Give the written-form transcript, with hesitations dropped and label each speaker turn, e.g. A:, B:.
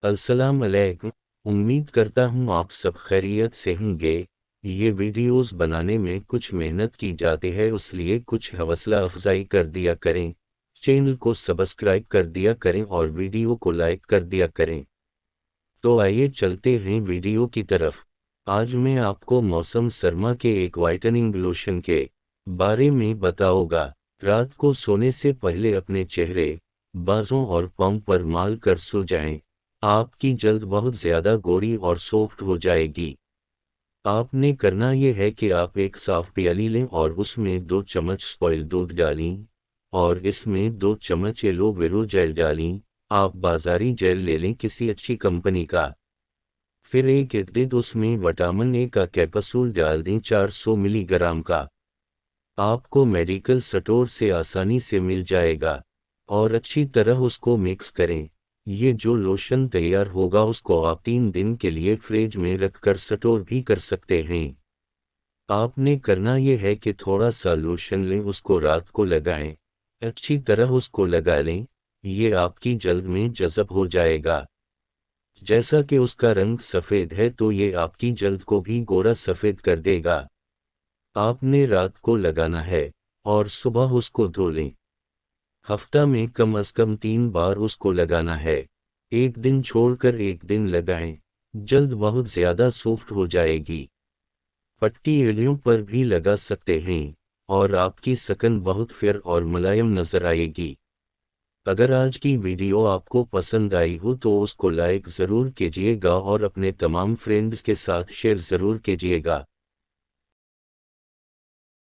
A: अस्सलाम अलैकुम। उम्मीद करता हूँ आप सब खैरियत से होंगे। ये वीडियोस बनाने में कुछ मेहनत की जाती है, इसलिए कुछ हौसला अफजाई कर दिया करें। चैनल को सब्सक्राइब कर दिया करें और वीडियो को लाइक कर दिया करें। तो आइए चलते हैं वीडियो की तरफ। आज मैं आपको मौसम सरमा के एक वाइटनिंग लोशन के बारे में बताऊंगा। रात को सोने से पहले अपने चेहरे, बाजों और पाँव पर माल कर सो जाएं। आपकी जल्द बहुत ज्यादा गोरी और सॉफ्ट हो जाएगी। आपने करना यह है कि आप एक साफ प्याली लें और उसमें 2 चम्मच स्पॉइल दूध डालें और इसमें 2 चम्मच एलोवेरा जेल डालें। आप बाजारी जेल ले लें किसी अच्छी कंपनी का। फिर एक इर्द उसमें विटामिन ए का कैप्सूल डाल दें 400 मिलीग्राम का। आपको मेडिकल स्टोर से आसानी से मिल जाएगा और अच्छी तरह उसको मिक्स करें। ये जो लोशन तैयार होगा उसको आप 3 दिन के लिए फ्रिज में रखकर स्टोर भी कर सकते हैं। आपने करना यह है कि थोड़ा सा लोशन लें, उसको रात को लगाएं, अच्छी तरह उसको लगा लें। ये आपकी जल्द में जज़ब हो जाएगा। जैसा कि उसका रंग सफ़ेद है तो ये आपकी जल्द को भी गोरा सफ़ेद कर देगा। आपने रात को लगाना है और सुबह उसको धो लें। हफ्ता में कम से कम 3 बार उसको लगाना है। एक दिन छोड़कर एक दिन लगाएं। जल्द बहुत ज़्यादा सॉफ्ट हो जाएगी। पट्टी एड़ियों पर भी लगा सकते हैं और आपकी सकन बहुत फेयर और मुलायम नजर आएगी। अगर आज की वीडियो आपको पसंद आई हो तो उसको लाइक ज़रूर कीजिएगा और अपने तमाम फ्रेंड्स के साथ शेयर ज़रूर कीजिएगा।